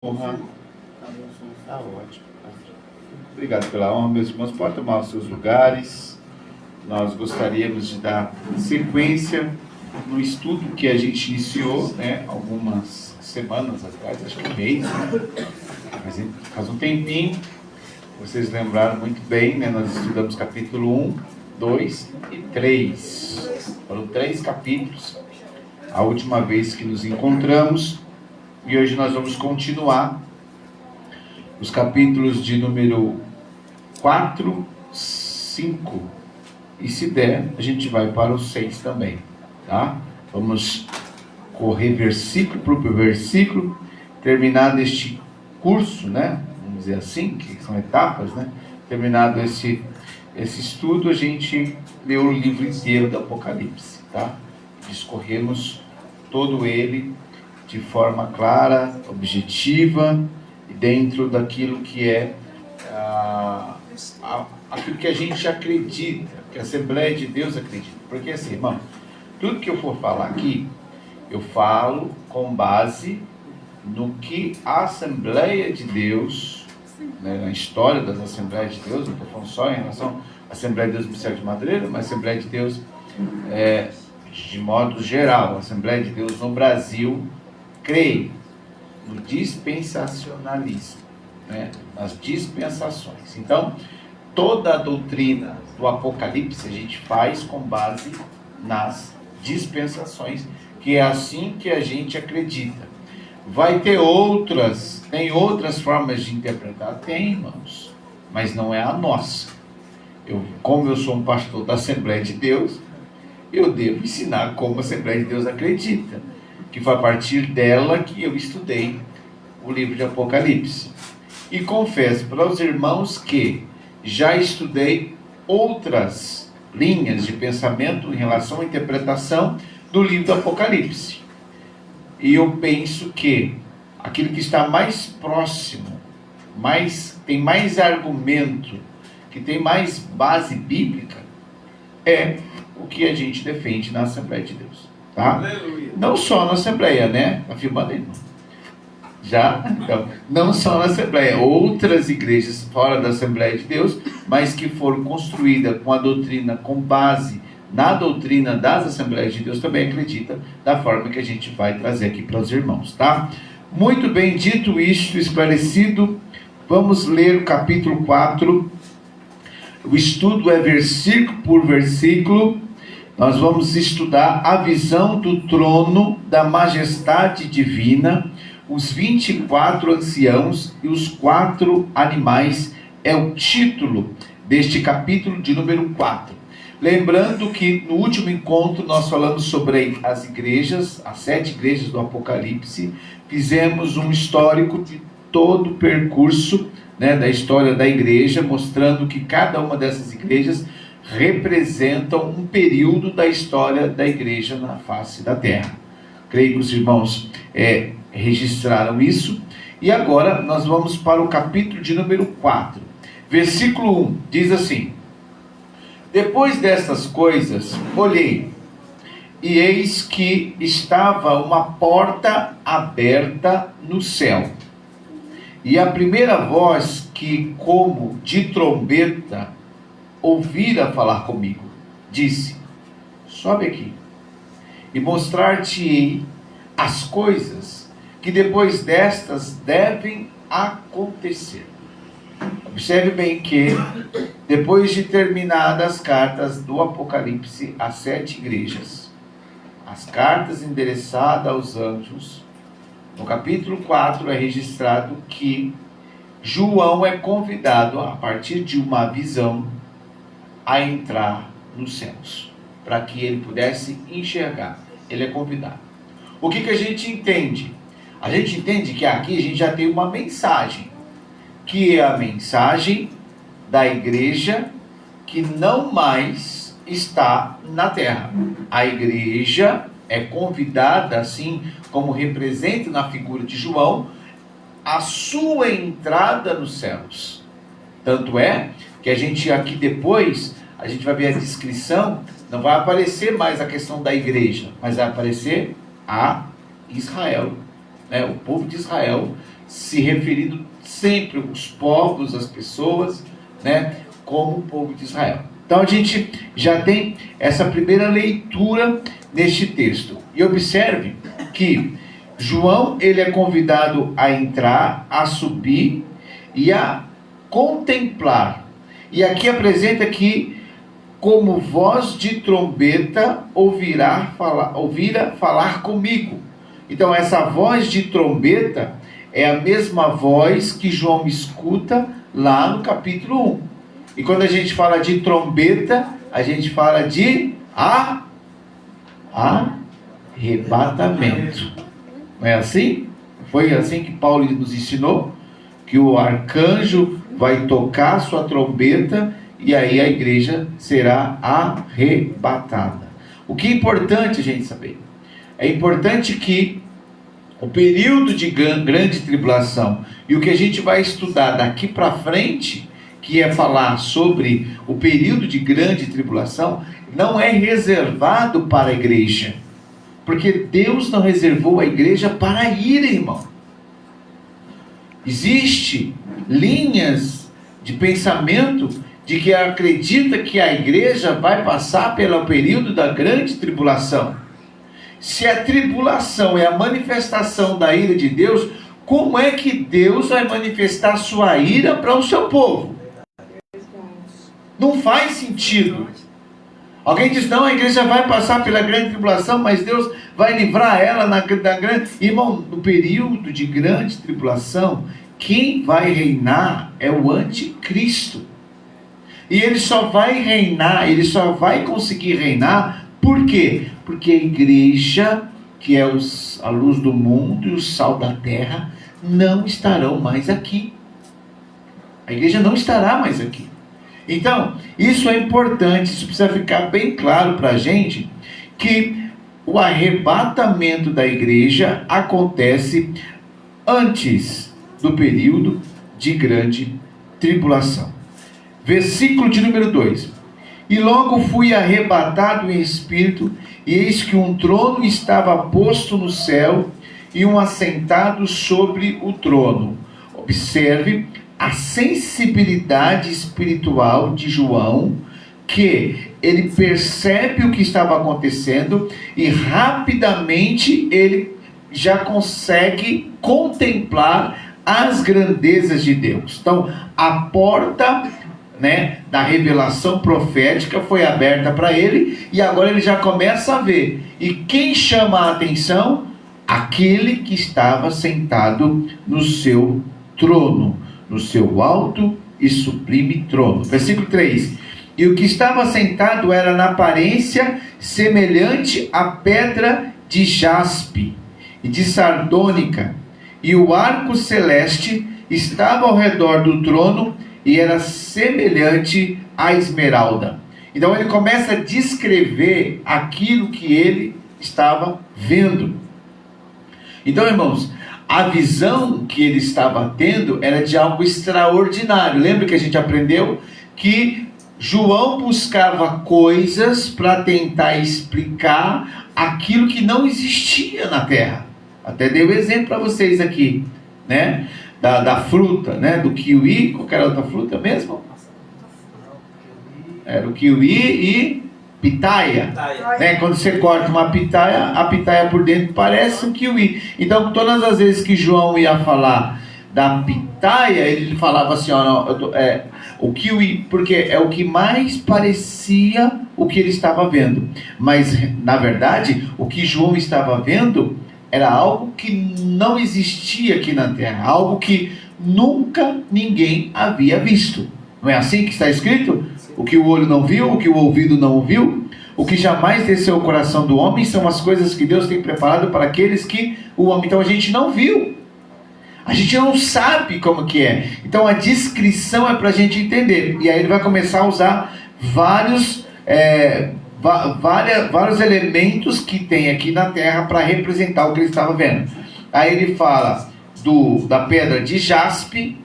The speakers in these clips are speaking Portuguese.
Honra. Tá ótimo. Obrigado pela honra, meus irmãos. Pode tomar os seus lugares. Nós gostaríamos de dar sequência no estudo que a gente iniciou, algumas semanas atrás, acho que um mês, mas faz um tempinho. Vocês lembraram muito bem, nós estudamos capítulo 1, 2 e 3. Foram 3 capítulos, a última vez que nos encontramos. E hoje nós vamos continuar os capítulos de número 4, 5 e, se der, a gente vai para o 6 também, tá? Vamos correr versículo por versículo, terminado este curso, vamos dizer assim, que são etapas, terminado esse estudo, a gente leu o livro inteiro do Apocalipse, tá? Discorremos todo ele de forma clara, objetiva e dentro daquilo que é aquilo que a gente acredita, que a Assembleia de Deus acredita. Porque assim, irmão, tudo que eu for falar aqui, eu falo com base no que a Assembleia de Deus, na história das Assembleias de Deus, não estou falando só em relação à Assembleia de Deus do Ministério de Madureira, mas a Assembleia de Deus de modo geral, a Assembleia de Deus no Brasil crê no dispensacionalismo, nas dispensações. Então, toda a doutrina do Apocalipse a gente faz com base nas dispensações, que é assim que a gente acredita. Vai ter tem outras formas de interpretar? Tem, irmãos, mas não é a nossa. Como eu sou um pastor da Assembleia de Deus, eu devo ensinar como a Assembleia de Deus acredita, que foi a partir dela que eu estudei o livro de Apocalipse. E confesso para os irmãos que já estudei outras linhas de pensamento em relação à interpretação do livro do Apocalipse. E eu penso que aquilo que está mais próximo, tem mais argumento, que tem mais base bíblica, é o que a gente defende na Assembleia de Deus. Tá? Aleluia. Não só na Assembleia, afirmando aí. Então, não só na Assembleia, outras igrejas fora da Assembleia de Deus, mas que foram construídas com a doutrina, com base na doutrina das Assembleias de Deus, também acredita da forma que a gente vai trazer aqui para os irmãos, tá? Muito bem, dito isto, esclarecido, vamos ler o capítulo 4. O estudo é versículo por versículo. Nós vamos estudar a visão do trono da majestade divina, os 24 anciãos e os 4 animais, é o título deste capítulo de número 4. Lembrando que no último encontro nós falamos sobre as igrejas, as 7 igrejas do Apocalipse, fizemos um histórico de todo o percurso, da história da igreja, mostrando que cada uma dessas igrejas representam um período da história da igreja na face da terra. Creio que os irmãos registraram isso. E agora nós vamos para o capítulo de número 4. Versículo 1 diz assim: Depois destas coisas, olhei, e eis que estava uma porta aberta no céu. E a primeira voz que, como de trombeta, ouvira falar comigo, disse: sobe aqui, e mostrar-te-ei as coisas que depois destas devem acontecer. Observe bem que, depois de terminadas as cartas do Apocalipse às 7 igrejas, as cartas endereçadas aos anjos, no capítulo 4 é registrado que João é convidado, a partir de uma visão, a entrar nos céus, para que ele pudesse enxergar. Ele é convidado. O que a gente entende? A gente entende que aqui a gente já tem uma mensagem, que é a mensagem da igreja que não mais está na terra. A igreja é convidada, assim como representa na figura de João, a sua entrada nos céus. Tanto é que a gente aqui depois, a gente vai ver a descrição, não vai aparecer mais a questão da igreja, mas vai aparecer a Israel, o povo de Israel se referindo sempre aos povos, às pessoas, né, como o povo de Israel. Então a gente já tem essa primeira leitura neste texto. E observe que João, ele é convidado a entrar, a subir e a contemplar. E aqui apresenta que como voz de trombeta ouvira falar comigo. Então essa voz de trombeta é a mesma voz que João escuta lá no capítulo 1. E quando a gente fala de trombeta, a gente fala de arrebatamento. Não é assim? Foi assim que Paulo nos ensinou, que o arcanjo vai tocar sua trombeta e aí a igreja será arrebatada. O que é importante a gente saber? É importante que o período de grande tribulação e o que a gente vai estudar daqui para frente, que é falar sobre o período de grande tribulação, não é reservado para a igreja. Porque Deus não reservou a igreja para a ira, irmão. Existem linhas de pensamento de que acredita que a igreja vai passar pelo período da grande tribulação. Se a tribulação é a manifestação da ira de Deus, como é que Deus vai manifestar sua ira para o seu povo? Não faz sentido. Alguém diz, não, a igreja vai passar pela grande tribulação, mas Deus vai livrar ela da grande... Irmão, no período de grande tribulação, quem vai reinar é o anticristo. E ele só vai reinar, ele só vai conseguir reinar, por quê? Porque a igreja, que é a luz do mundo e o sal da terra, não estarão mais aqui. A igreja não estará mais aqui. Então, isso é importante, isso precisa ficar bem claro para a gente, que o arrebatamento da igreja acontece antes do período de grande tribulação. Versículo de número 2. E logo fui arrebatado em espírito, e eis que um trono estava posto no céu, e um assentado sobre o trono. Observe a sensibilidade espiritual de João, que ele percebe o que estava acontecendo, e rapidamente ele já consegue contemplar as grandezas de Deus. Então, a porta, da revelação profética foi aberta para ele, e agora ele já começa a ver. E quem chama a atenção? Aquele que estava sentado no seu trono, no seu alto e sublime trono. Versículo 3. E o que estava sentado era na aparência semelhante à pedra de jaspe e de sardônica, e o arco celeste estava ao redor do trono, e era semelhante à esmeralda. Então ele começa a descrever aquilo que ele estava vendo. Então, irmãos, a visão que ele estava tendo era de algo extraordinário. Lembra que a gente aprendeu que João buscava coisas para tentar explicar aquilo que não existia na terra. Até dei um exemplo para vocês aqui, da fruta, do kiwi. Qual era a outra fruta mesmo? Era o kiwi e pitaia. Quando você corta uma pitaia, a pitaia por dentro parece um kiwi. Então, todas as vezes que João ia falar da pitaia, ele falava assim, o kiwi, porque é o que mais parecia o que ele estava vendo. Mas, na verdade, o que João estava vendo era algo que não existia aqui na terra, algo que nunca ninguém havia visto. Não é assim que está escrito? O que o olho não viu, o que o ouvido não ouviu, o que jamais desceu ao coração do homem, são as coisas que Deus tem preparado para aqueles que o amam. Então a gente não viu, a gente não sabe como que é. Então a descrição é para a gente entender. E aí ele vai começar a usar vários elementos que tem aqui na terra para representar o que ele estava vendo. Aí ele fala da pedra de jaspe,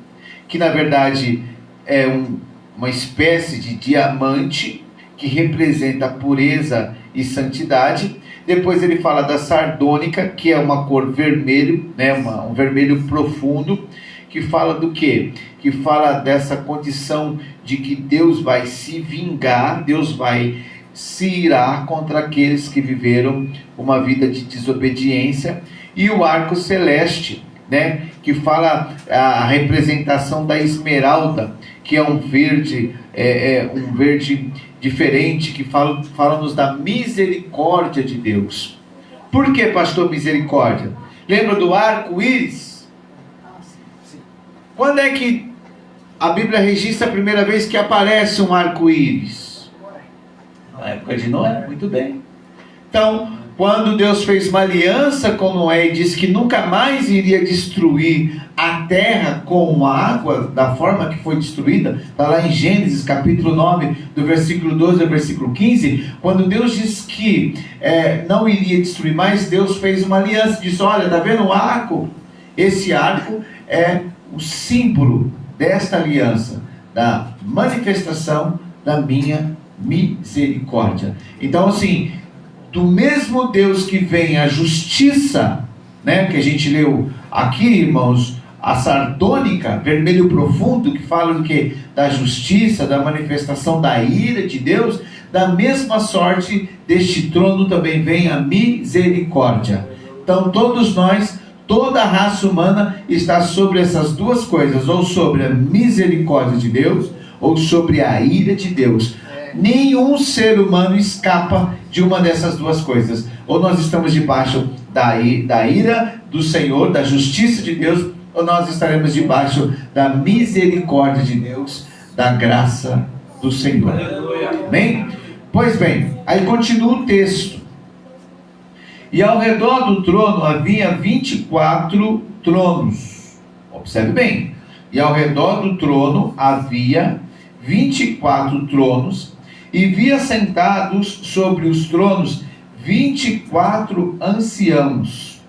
que na verdade é uma espécie de diamante que representa a pureza e santidade. Depois ele fala da sardônica, que é uma cor vermelho, né, um vermelho profundo, que fala do quê? Que fala dessa condição de que Deus vai se vingar, Deus vai se irar contra aqueles que viveram uma vida de desobediência. E o arco celeste, né, que fala a representação da esmeralda, que é um verde diferente, que fala-nos da misericórdia de Deus. Por que, pastor, misericórdia? Lembra do arco-íris? Quando é que a Bíblia registra a primeira vez que aparece um arco-íris? Na época de Noé, muito bem. Então, quando Deus fez uma aliança com Noé e disse que nunca mais iria destruir a terra com água, da forma que foi destruída, está lá em Gênesis capítulo 9, do versículo 12 ao versículo 15, quando Deus disse que não iria destruir mais, Deus fez uma aliança, disse, olha, está vendo o arco? Esse arco é o símbolo desta aliança, da manifestação da minha misericórdia. Então, assim, do mesmo Deus que vem a justiça, né, que a gente leu aqui, irmãos, a sardônica, vermelho profundo, que fala do que? Da justiça, da manifestação da ira de Deus, da mesma sorte deste trono também vem a misericórdia. Então todos nós, toda a raça humana está sobre essas duas coisas, ou sobre a misericórdia de Deus, ou sobre a ira de Deus. Nenhum ser humano escapa de uma dessas duas coisas. Ou nós estamos debaixo da ira do Senhor, da justiça de Deus, ou nós estaremos debaixo da misericórdia de Deus, da graça do Senhor. Bem? Pois bem, aí continua o texto. E ao redor do trono havia 24 tronos. Observe bem. E ao redor do trono havia 24 tronos, e via sentados sobre os tronos 24 anciãos,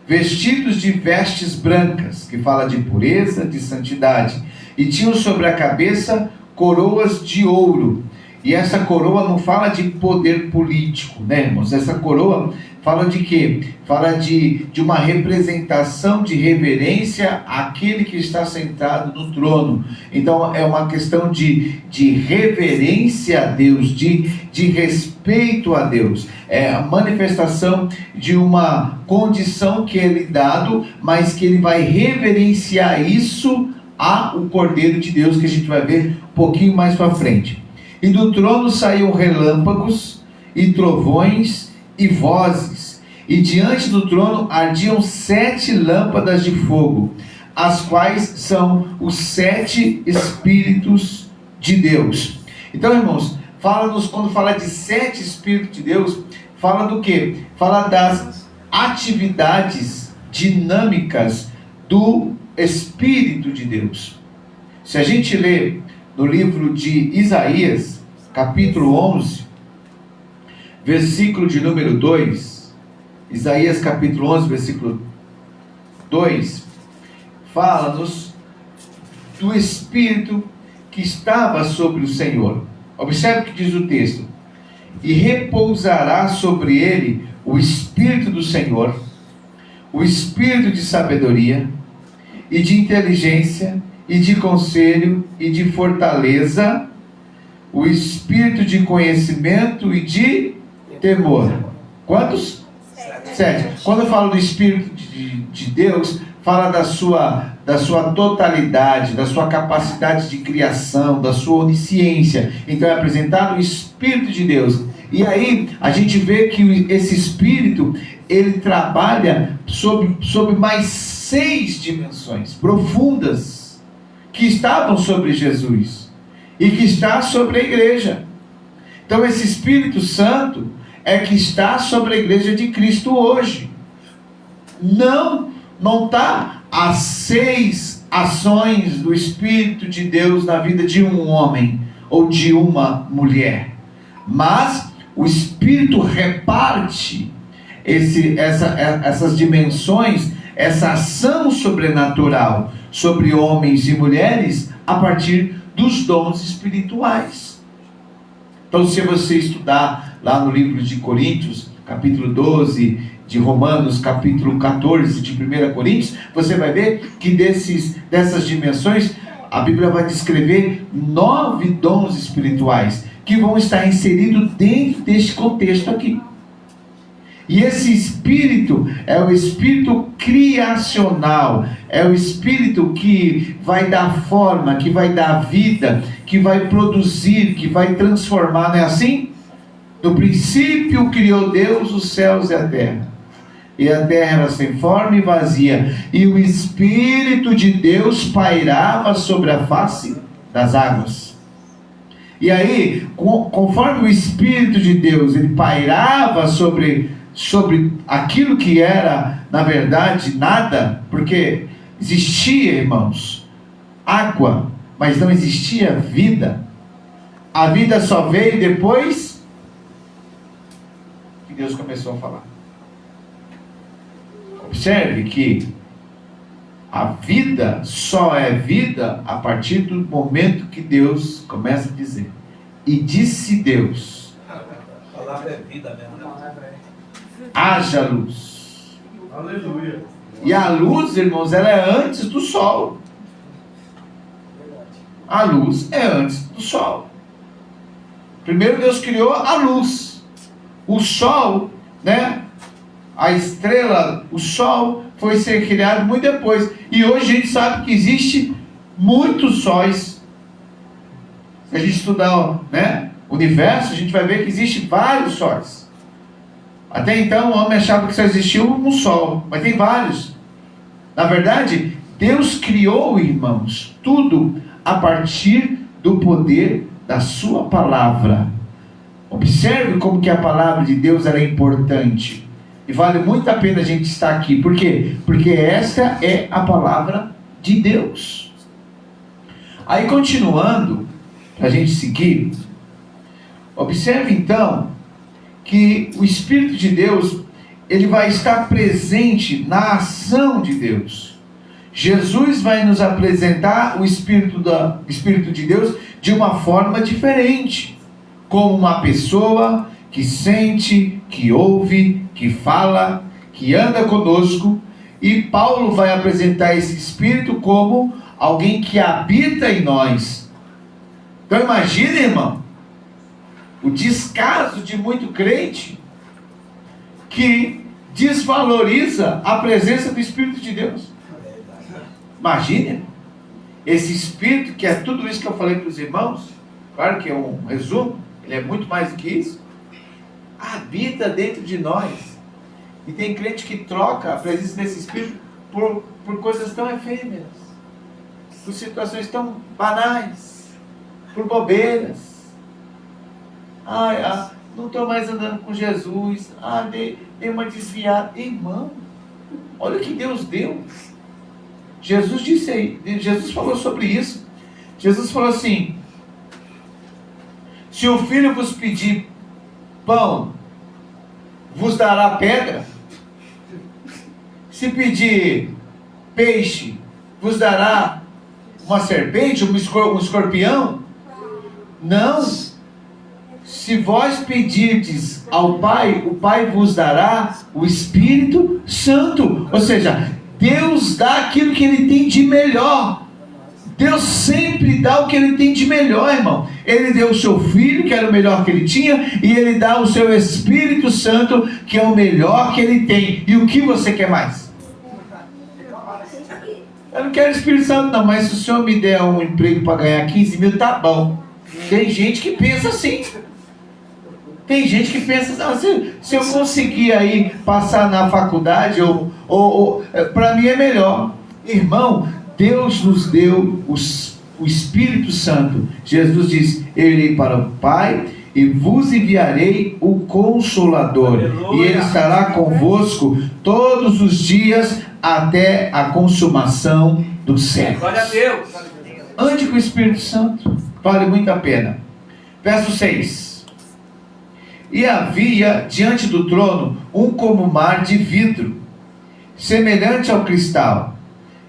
vestidos de vestes brancas, que fala de pureza, de santidade, e tinham sobre a cabeça coroas de ouro. E essa coroa não fala de poder político, né, irmãos? Essa coroa fala de quê? Fala de uma representação de reverência àquele que está sentado no trono. Então é uma questão de reverência a Deus, de respeito a Deus. É a manifestação de uma condição que é lhe dado, mas que ele vai reverenciar isso ao Cordeiro de Deus, que a gente vai ver um pouquinho mais para frente. E do trono saíam relâmpagos e trovões e vozes, e diante do trono ardiam 7 lâmpadas de fogo, as quais são os 7 Espíritos de Deus. Então, irmãos, fala-nos, quando fala de 7 Espíritos de Deus, fala do quê? Fala das atividades dinâmicas do Espírito de Deus. Se a gente lê no livro de Isaías, capítulo 11, versículo de número 2, Isaías capítulo 11, versículo 2, fala-nos do Espírito que estava sobre o Senhor. Observe o que diz o texto: e repousará sobre ele o Espírito do Senhor, o Espírito de sabedoria, e de inteligência, e de conselho, e de fortaleza, o Espírito de conhecimento e de temor. Quantos? 7. Quando eu falo do Espírito de Deus, fala da sua totalidade, da sua capacidade de criação, da sua onisciência. Então é apresentado o Espírito de Deus. E aí a gente vê que esse Espírito, ele trabalha sobre mais 6 dimensões profundas que estavam sobre Jesus e que está sobre a igreja. Então esse Espírito Santo é que está sobre a igreja de Cristo hoje. Não está as 6 ações do Espírito de Deus na vida de um homem ou de uma mulher, mas o Espírito reparte essas dimensões, essa ação sobrenatural sobre homens e mulheres a partir dos dons espirituais. Então, se você estudar lá no livro de Coríntios, capítulo 12 de Romanos, capítulo 14 de 1 Coríntios, você vai ver que dessas dimensões, a Bíblia vai descrever 9 dons espirituais que vão estar inseridos dentro deste contexto aqui. E esse espírito é o espírito criacional, é o espírito que vai dar forma, que vai dar vida, que vai produzir, que vai transformar, não é assim? No princípio criou Deus os céus e a terra. E a terra era sem forma e vazia, e o Espírito de Deus pairava sobre a face das águas. E aí, conforme o Espírito de Deus ele pairava sobre aquilo que era, na verdade, nada, porque existia, irmãos, água, mas não existia vida. A vida só veio depois que Deus começou a falar. Observe que a vida só é vida a partir do momento que Deus começa a dizer. E disse Deus: A palavra é vida mesmo, né? Haja luz. Aleluia. E a luz, irmãos, ela é antes do sol. A luz é antes do sol. Primeiro Deus criou a luz. O sol, né? A estrela, o sol, foi ser criado muito depois. E hoje a gente sabe que existe muitos sóis. Se a gente estudar, né, o universo, a gente vai ver que existe vários sóis. Até então o homem achava que só existia um sol, mas tem vários. Na verdade, Deus criou, irmãos, tudo a partir do poder da sua palavra. Observe como que a palavra de Deus ela é importante. E vale muito a pena a gente estar aqui. Por quê? Porque esta é a palavra de Deus. Aí continuando, para a gente seguir, observe então que o Espírito de Deus ele vai estar presente na ação de Deus. Jesus vai nos apresentar o Espírito de Deus de uma forma diferente, como uma pessoa que sente, que ouve, que fala, que anda conosco. E Paulo vai apresentar esse Espírito como alguém que habita em nós. Então imagine, irmão, o descaso de muito crente que desvaloriza a presença do Espírito de Deus. Imagine, esse Espírito que é tudo isso que eu falei para os irmãos, claro que é um resumo, ele é muito mais do que isso, habita dentro de nós. E tem crente que troca a presença desse Espírito por coisas tão efêmeras, por situações tão banais, por bobeiras. Não estou mais andando com Jesus. Dei uma desviada. Irmão, olha o que Deus deu. Jesus disse aí, Jesus falou sobre isso. Jesus falou assim: se o filho vos pedir pão, vos dará pedra? Se pedir peixe, vos dará uma serpente, um escorpião? Não. Se vós pedirdes ao Pai, o Pai vos dará o Espírito Santo. Ou seja, Deus dá aquilo que Ele tem de melhor. Deus sempre dá o que Ele tem de melhor, irmão. Ele deu o seu Filho, que era o melhor que Ele tinha, e Ele dá o seu Espírito Santo, que é o melhor que Ele tem. E o que você quer mais? Eu não quero Espírito Santo não, mas se o Senhor me der um emprego para ganhar 15 mil, tá bom. Tem gente que pensa assim. Tem gente que pensa assim, se eu conseguir aí passar na faculdade, para mim é melhor. Irmão, Deus nos deu o Espírito Santo. Jesus diz: eu irei para o Pai e vos enviarei o Consolador. Aleluia. E Ele estará convosco todos os dias até a consumação dos séculos. Glória a Deus. Ande com o Espírito Santo, vale muito a pena. Verso 6. E havia diante do trono um como mar de vidro, semelhante ao cristal,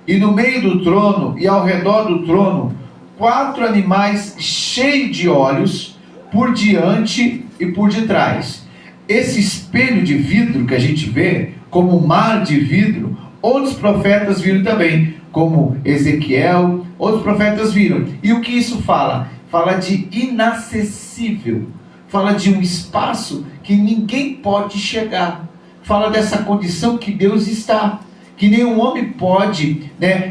e no meio do trono e ao redor do trono 4 animais cheios de olhos, por diante e por detrás. esse espelho de vidro que a gente vê, como um mar de vidro, outros profetas viram também, como Ezequiel, outros profetas viram. E o que isso fala? Fala de inacessível, fala de um espaço que ninguém pode chegar, fala dessa condição que Deus está, que nenhum homem pode,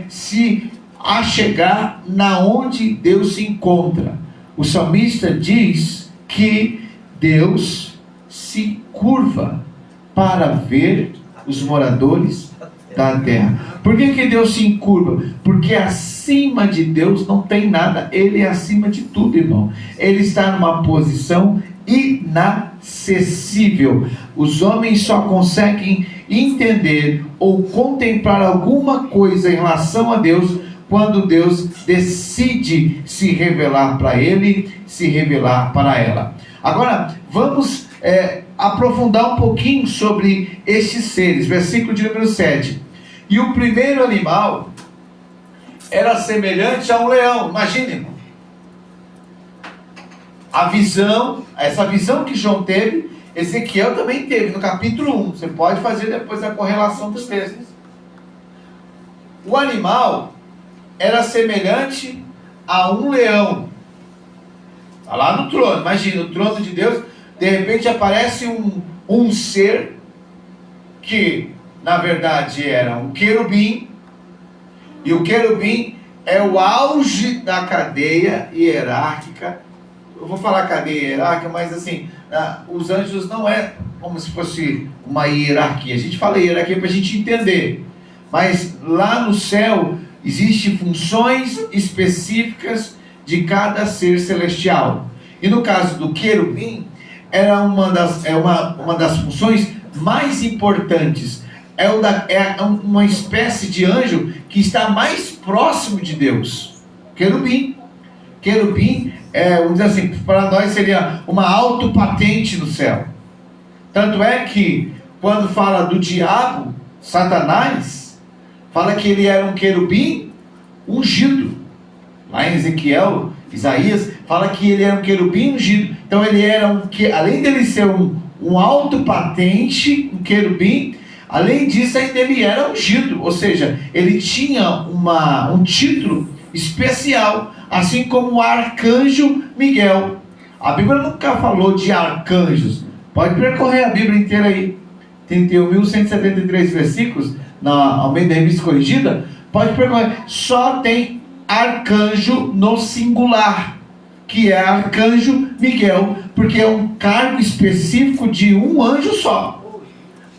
se achegar na onde Deus se encontra. O salmista diz que Deus se curva para ver os moradores da terra. Por que Deus se encurva? Porque acima de Deus não tem nada. Ele é acima de tudo, irmão. Ele está numa posição inacessível. Os homens só conseguem entender ou contemplar alguma coisa em relação a Deus quando Deus decide se revelar para ele, se revelar para ela. Agora, vamos aprofundar um pouquinho sobre estes seres. Versículo de número 7. E o primeiro animal era semelhante a um leão. Imagine, irmão. Essa visão que João teve, Ezequiel também teve no capítulo 1. Você pode fazer depois a correlação dos textos. O animal era semelhante a um leão. Está lá no trono. Imagina, o trono de Deus. De repente aparece um ser que, na verdade, era um querubim. E o querubim é o auge da cadeia hierárquica. Eu vou falar cadeia hierárquica, mas assim, os anjos não é como se fosse uma hierarquia. A gente fala hierarquia para a gente entender. Mas lá no céu existem funções específicas de cada ser celestial. E no caso do querubim, era uma das funções mais importantes. É uma espécie de anjo que está mais próximo de Deus. Querubim, vamos dizer assim, para nós seria uma autopatente no céu. Tanto é que, quando fala do diabo, Satanás, fala que ele era um querubim ungido. Lá em Ezequiel, Isaías, fala que ele era um querubim ungido. Então ele era além dele ser um autopatente, um querubim, além disso ainda ele era ungido. Ou seja, ele tinha um título especial, assim como o arcanjo Miguel. A Bíblia nunca falou de arcanjos. Pode percorrer a Bíblia inteira aí. 31.173 versículos, na Almeida Revista Corrigida. Pode percorrer. Só tem arcanjo no singular, que é arcanjo Miguel, porque é um cargo específico de um anjo só.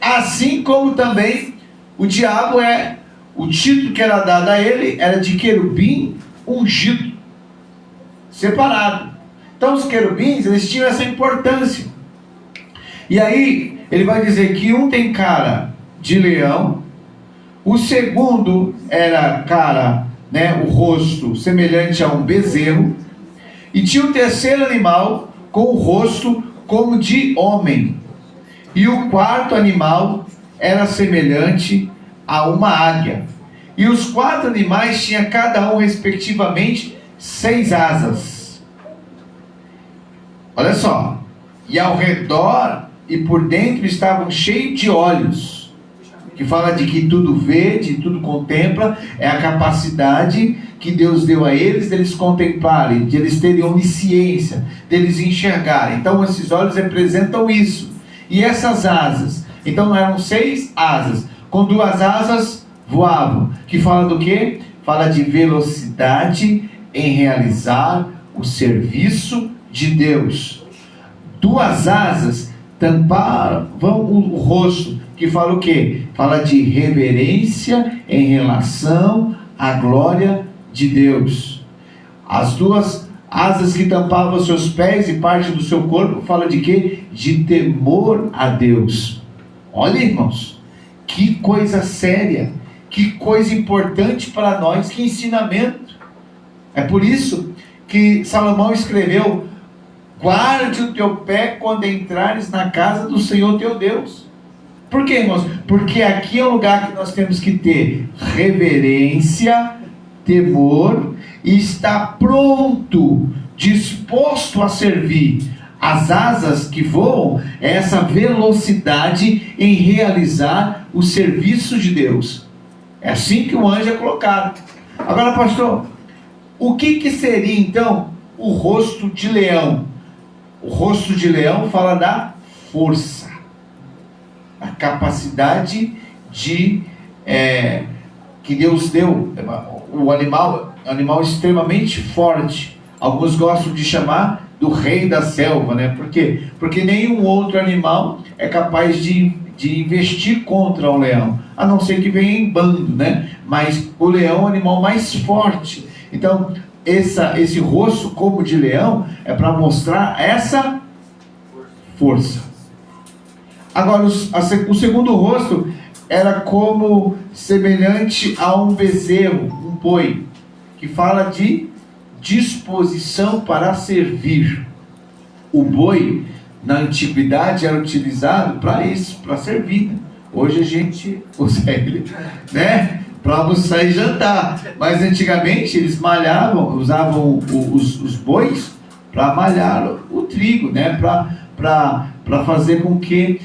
Assim como também o diabo o título que era dado a ele era de querubim ungido, separado. Então os querubins, eles tinham essa importância. E aí ele vai dizer que um tem cara de leão, o segundo era cara, o rosto semelhante a um bezerro, e tinha o terceiro animal com o rosto como de homem, e o quarto animal era semelhante a uma águia. E os 4 animais tinham cada um respectivamente 6 asas. Olha só. E ao redor e por dentro estavam cheios de olhos. Que fala de que tudo vê, de tudo contempla. É a capacidade que Deus deu a eles, deles contemplarem, de eles terem onisciência, deles enxergarem. Então esses olhos representam isso. E essas asas, então eram 6 asas. Com 2 asas voavam. Que fala do quê? Fala de velocidade em realizar o serviço de Deus. 2 asas tampavam o rosto. Que fala o quê? Fala de reverência em relação à glória de Deus. As 2 asas que tampavam seus pés e parte do seu corpo, fala de quê? De temor a Deus. Olha, irmãos, que coisa séria, que coisa importante para nós, que ensinamento. É por isso que Salomão escreveu: guarde o teu pé quando entrares na casa do Senhor teu Deus. Por quê, irmãos? Porque aqui é um lugar que nós temos que ter reverência, temor, e estar pronto, disposto a servir. As asas que voam é essa velocidade em realizar o serviço de Deus. É assim que o anjo é colocado. Agora, pastor, o que seria então o rosto de leão? O rosto de leão fala da força, a capacidade de que Deus deu. O animal extremamente forte. Alguns gostam de chamar do rei da selva, né? Por quê? Porque nenhum outro animal é capaz de investir contra o leão, a não ser que venha em bando, né? Mas o leão é o animal mais forte. Então, esse rosto como de leão é para mostrar essa força. Agora, o segundo rosto era como semelhante a um bezerro, um boi, que fala de disposição para servir. O boi, na antiguidade, era utilizado para isso, para servir. Hoje a gente usa ele, né, para almoçar e jantar. Mas antigamente eles usavam os bois para malhar o trigo, né, para fazer com que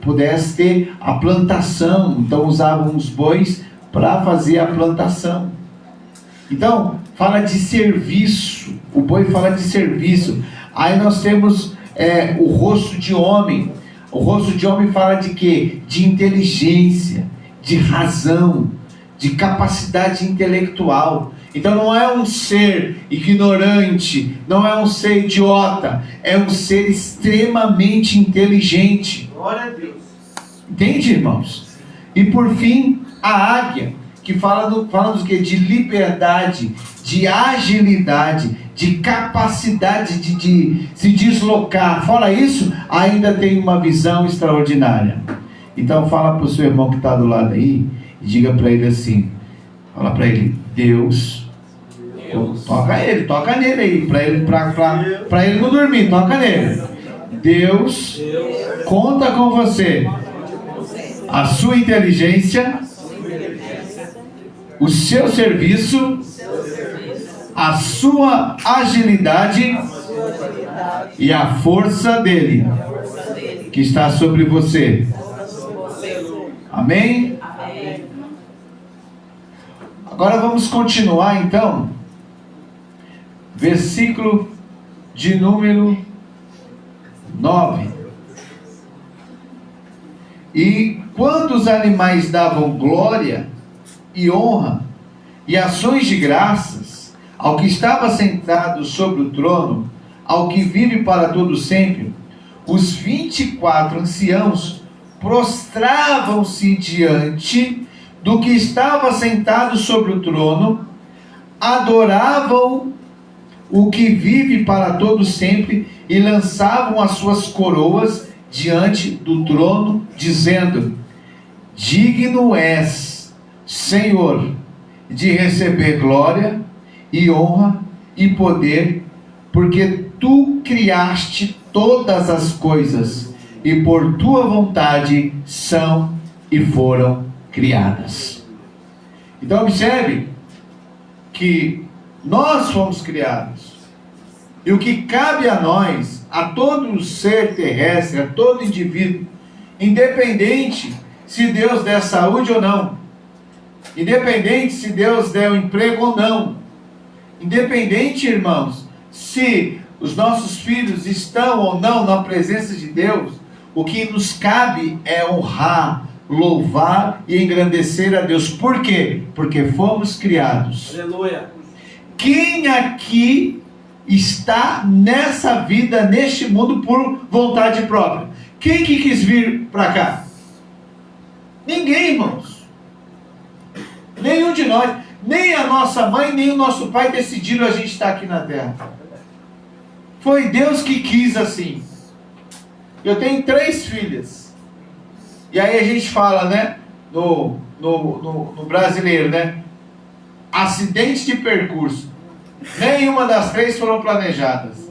pudesse ter a plantação. Então usavam os bois para fazer a plantação. Então, fala de serviço. O boi fala de serviço. Aí nós temos o rosto de homem. O rosto de homem fala de quê? De inteligência, de razão, de capacidade intelectual. Então não é um ser ignorante, não é um ser idiota, é um ser extremamente inteligente. Glória a Deus. Entende, irmãos? E por fim, a águia, que fala do quê? De liberdade, de agilidade, de capacidade de se deslocar. Fora isso, ainda tem uma visão extraordinária. Então fala para o seu irmão que está do lado aí, e diga para ele assim, fala para ele, Deus, toca nele aí, para ele não dormir, toca nele. Deus conta com você, a sua inteligência, o seu serviço, a sua agilidade e a força dele que está sobre você. Amém? Agora vamos continuar então. Versículo de número 9. E quando os animais davam glória e honra e ações de graças ao que estava sentado sobre o trono, ao que vive para todo sempre, os 24 anciãos prostravam-se diante do que estava sentado sobre o trono, adoravam o que vive para todo sempre e lançavam as suas coroas diante do trono, dizendo: digno és, Senhor, de receber glória e honra e poder, porque tu criaste todas as coisas e por tua vontade são e foram criadas. Então observe que nós fomos criados, e o que cabe a nós, a todo ser terrestre, a todo indivíduo, independente se Deus der saúde ou não, independente se Deus der um emprego ou não, independente, irmãos, se os nossos filhos estão ou não na presença de Deus, o que nos cabe é honrar, louvar e engrandecer a Deus. Por quê? Porque fomos criados. Aleluia. Quem aqui está nessa vida, neste mundo, por vontade própria? Quem que quis vir para cá? Ninguém, irmãos. Nenhum de nós. Nem a nossa mãe, nem o nosso pai decidiram a gente estar aqui na terra. Foi Deus que quis assim. Eu tenho 3 filhas. E aí a gente fala, né? No brasileiro, né? Acidente de percurso. Nenhuma das 3 foram planejadas.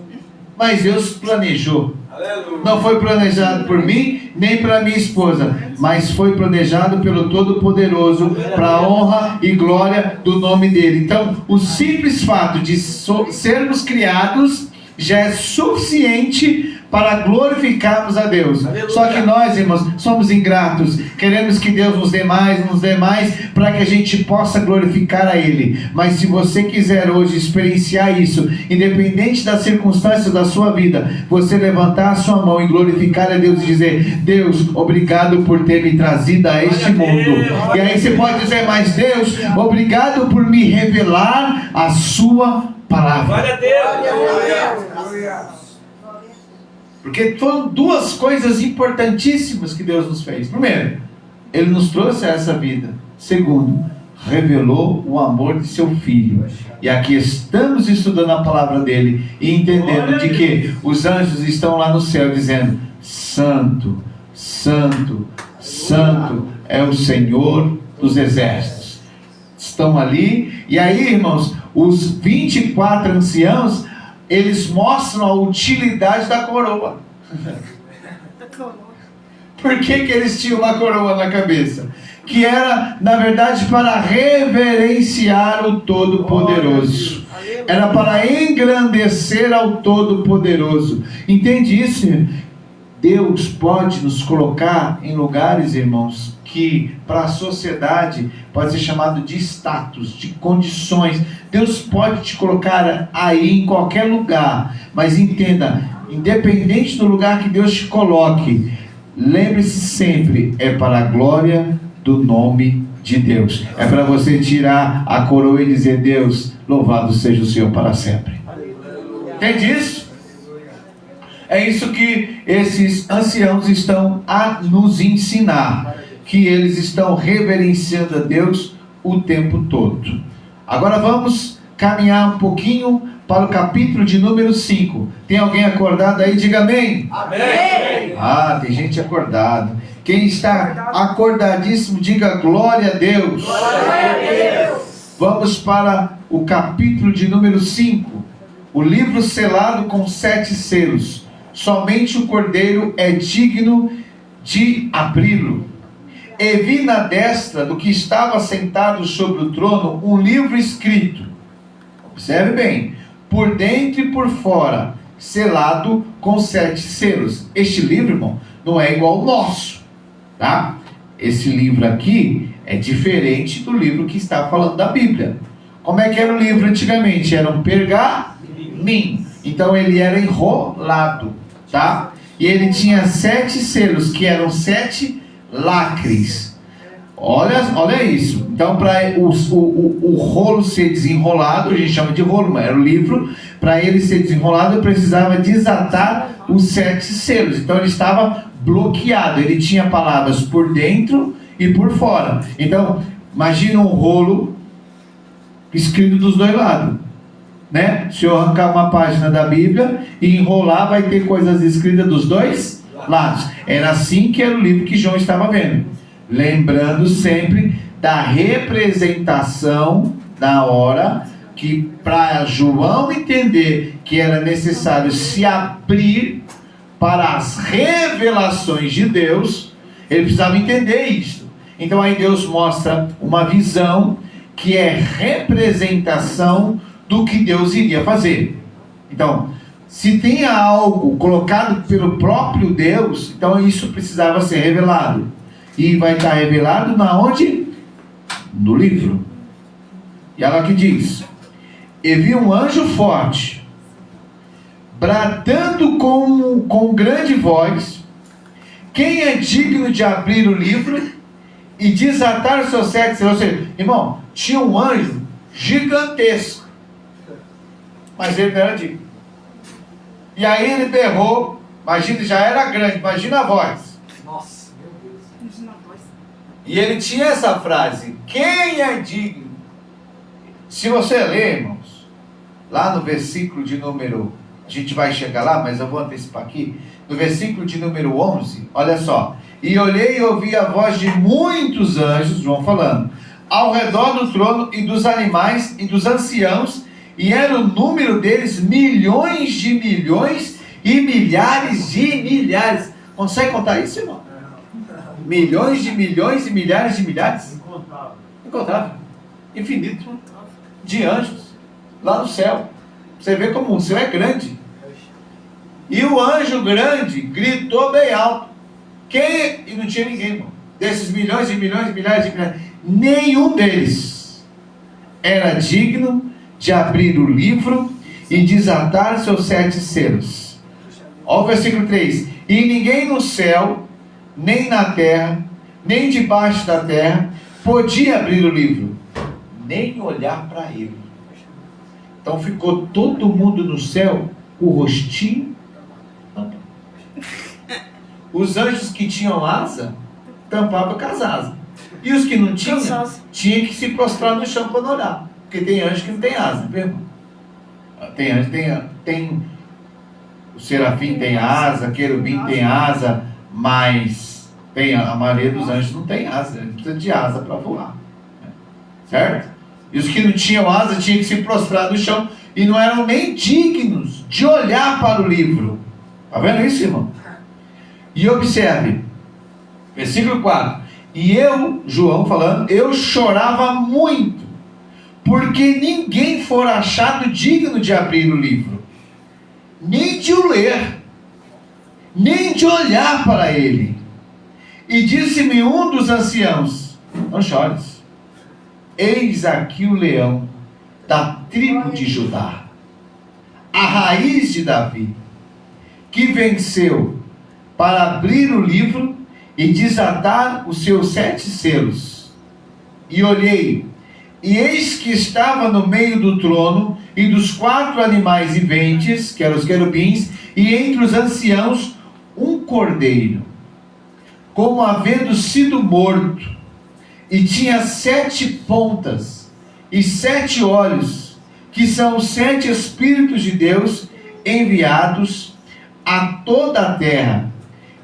Mas Deus planejou. Aleluia. Não foi planejado por mim, nem para minha esposa, mas foi planejado pelo Todo-Poderoso, para a honra e glória do nome dele. Então, o simples fato de sermos criados já é suficiente para glorificarmos a Deus. Aleluia. Só que nós, irmãos, somos ingratos. Queremos que Deus nos dê mais, para que a gente possa glorificar a Ele. Mas se você quiser hoje experienciar isso, independente das circunstâncias da sua vida, você levantar a sua mão e glorificar a Deus e dizer: Deus, obrigado por ter me trazido a este mundo. E aí você pode dizer mais: Deus, obrigado por me revelar a sua palavra. Glória a Deus. Porque foram duas coisas importantíssimas que Deus nos fez. Primeiro, Ele nos trouxe a essa vida. Segundo, revelou o amor de seu Filho. E aqui estamos estudando a palavra dele e entendendo de que os anjos estão lá no céu dizendo: Santo, Santo, Santo é o Senhor dos exércitos. Estão ali. E aí, irmãos, os 24 anciãos, eles mostram a utilidade da coroa. Por que eles tinham uma coroa na cabeça? Que era, na verdade, para reverenciar o Todo-Poderoso. Era para engrandecer ao Todo-Poderoso. Entende isso? Deus pode nos colocar em lugares, irmãos, que para a sociedade pode ser chamado de status, de condições. Deus pode te colocar aí em qualquer lugar, mas entenda, independente do lugar que Deus te coloque, lembre-se sempre, é para a glória do nome de Deus. É para você tirar a coroa e dizer: Deus, louvado seja o Senhor para sempre. Entende isso? É isso que esses anciãos estão a nos ensinar, que eles estão reverenciando a Deus o tempo todo. Agora vamos caminhar um pouquinho para o capítulo de número 5. Tem alguém acordado aí? Diga amém. Amém. Ah, tem gente acordada. Quem está acordadíssimo, diga glória a Deus. Glória a Deus. Vamos para o capítulo de número 5. O livro selado com 7 selos. Somente o Cordeiro é digno de abri-lo. E vi na destra do que estava sentado sobre o trono um livro escrito. Observe bem. Por dentro e por fora, selado com 7 selos. Este livro, irmão, não é igual ao nosso, tá? Esse livro aqui é diferente do livro que está falando da Bíblia. Como é que era o livro antigamente? Era um pergaminho. Então ele era enrolado, tá? E ele tinha 7 selos, que eram 7 lacres. Olha isso. Então, para o rolo ser desenrolado, a gente chama de rolo, mas era o livro. Para ele ser desenrolado, eu precisava desatar os 7 selos. Então ele estava bloqueado. Ele tinha palavras por dentro e por fora. Então, imagina um rolo escrito dos dois lados, né? Se eu arrancar uma página da Bíblia e enrolar, vai ter coisas escritas dos dois lados. Era assim que era o livro que João estava vendo. Lembrando sempre da representação da hora, que para João entender que era necessário se abrir para as revelações de Deus, ele precisava entender isso. Então aí Deus mostra uma visão que é representação do que Deus iria fazer. Então, se tem algo colocado pelo próprio Deus, então isso precisava ser revelado. E vai estar revelado na onde? No livro. E olha o que diz: e vi um anjo forte, bradando com grande voz: quem é digno de abrir o livro e desatar os seus 7 selos? Ou seja, irmão, tinha um anjo gigantesco, mas ele não era digno. E aí ele berrou, imagina, já era grande, imagina a voz. Nossa, meu Deus. E ele tinha essa frase: quem é digno? Se você ler, irmãos, lá no versículo de número, a gente vai chegar lá, mas eu vou antecipar aqui, no versículo de número 11, olha só: e olhei e ouvi a voz de muitos anjos, João falando, ao redor do trono e dos animais e dos anciãos, e era o número deles milhões de milhões e milhares de milhares. Consegue contar isso, irmão? Milhões de milhões e milhares de milhares? Incontável. Infinito. De anjos. Lá no céu. Você vê como o céu é grande. E o anjo grande gritou bem alto. Quem? E não tinha ninguém, irmão. Desses milhões e milhões e milhares de milhares, nenhum deles era digno de abrir o livro e desatar seus 7 selos. Olha o versículo 3. E ninguém no céu, nem na terra, nem debaixo da terra, podia abrir o livro, nem olhar para ele. Então ficou todo mundo no céu, o rostinho. Os anjos que tinham asa, tampavam com as asas. E os que não tinham, tinham que se prostrar no chão para não olhar. Porque tem anjo que não tem asa, viu, irmão? Tem anjo, tem o serafim tem asa, querubim tem asa, mas a maioria dos anjos não tem asa, ele precisa de asa para voar. Certo? E os que não tinham asa tinham que se prostrar no chão e não eram nem dignos de olhar para o livro. Está vendo isso, irmão? E observe, versículo 4. E eu, João falando, eu chorava muito, porque ninguém fora achado digno de abrir o livro, nem de o ler, nem de olhar para ele. E disse-me um dos anciãos: não chores, eis aqui o leão da tribo de Judá, a raiz de Davi, que venceu para abrir o livro e desatar os seus 7 selos. E olhei, e eis que estava no meio do trono e dos 4 animais viventes, que eram os querubins, e entre os anciãos um cordeiro, como havendo sido morto, e tinha 7 pontas e 7 olhos, que são os 7 Espíritos de Deus enviados a toda a terra.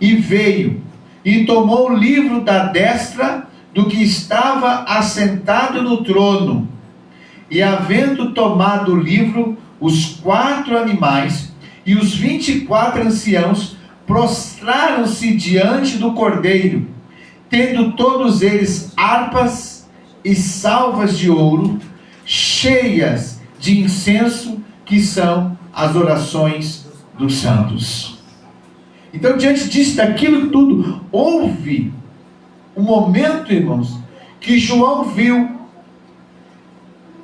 E veio e tomou o livro da destra do que estava assentado no trono. E havendo tomado o livro, os 4 animais e os 24 anciãos prostraram-se diante do cordeiro, tendo todos eles harpas e salvas de ouro, cheias de incenso, que são as orações dos santos. Então, diante disso, daquilo tudo, houve um momento, irmãos, que João viu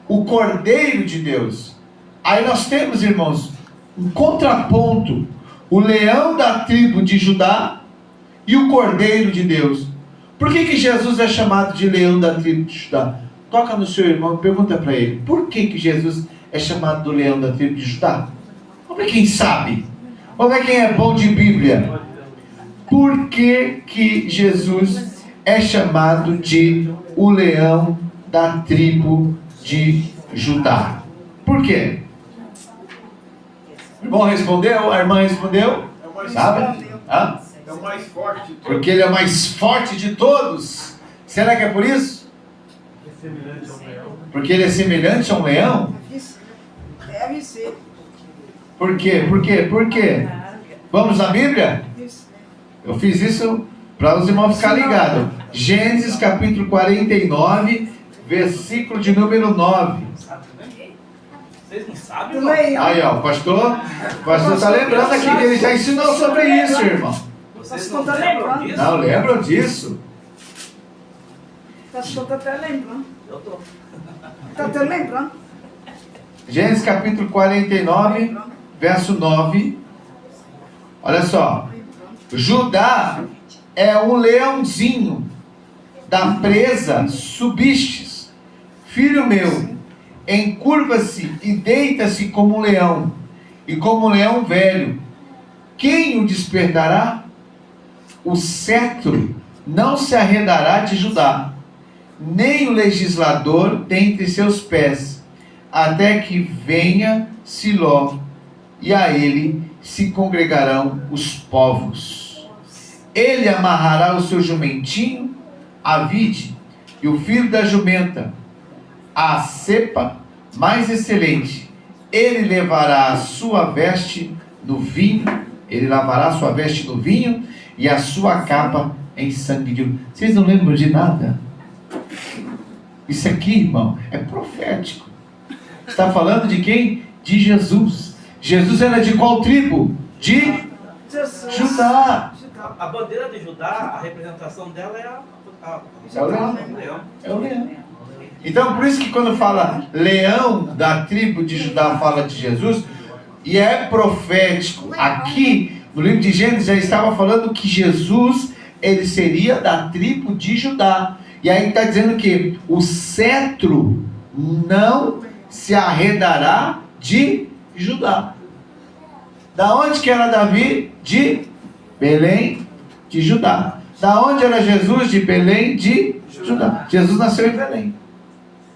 o Cordeiro de Deus. Aí nós temos, irmãos, um contraponto: o leão da tribo de Judá e o Cordeiro de Deus. Por que Jesus é chamado de leão da tribo de Judá? Toca no seu irmão e pergunta para ele: por que Jesus é chamado do leão da tribo de Judá? Vamos ver quem sabe. Vamos ver quem é bom de Bíblia. Por que Jesus é chamado de o leão da tribo de Judá? Por quê? O irmão respondeu? A irmã respondeu? Sabe? Hã? É o mais forte de todos. Porque ele é o mais forte de todos. Será que é por isso? É semelhante ao leão. Porque ele é semelhante a um leão? Deve ser. Por quê? Por quê? Por quê? Vamos na Bíblia? Eu fiz isso para os irmãos ficarem ligados. Gênesis capítulo 49, versículo de número 9. Vocês não sabem, Também, irmão? Aí, ó, o pastor está lembrando aqui que ele já ensinou sobre isso, irmão. Vocês Pastor não tá lembram lembrando. disso? Não lembram disso? Pastor está até lembrando. Eu tô. Está até lembrando. Gênesis capítulo 49, verso 9. Olha só. Judá é um leãozinho da presa subistes. Filho meu, encurva-se e deita-se como um leão, e como um leão velho. Quem o despertará? O cetro não se arredará de Judá, nem o legislador dentre seus pés, até que venha Siló, e a ele se congregarão os povos. Ele amarrará o seu jumentinho, a vide, e o filho da jumenta, a cepa mais excelente. Ele levará a sua veste no vinho, ele lavará a sua veste no vinho, e a sua capa em sangue de ouro. Vocês não lembram de nada? Isso aqui, irmão, é profético. Está falando de quem? De Jesus. Jesus era de qual tribo? de Jesus. Judá. A bandeira de Judá, a representação dela é É o leão. o leão. É o leão. Então, por isso que quando fala leão da tribo de Judá, fala de Jesus, e é profético. Aqui, no livro de Gênesis, já estava falando que Jesus, ele seria da tribo de Judá. E aí está dizendo que o cetro não se arredará de Judá. Da onde que era Davi? De Belém, de Judá. Da onde era Jesus? De Belém, de Judá. Jesus nasceu em Belém.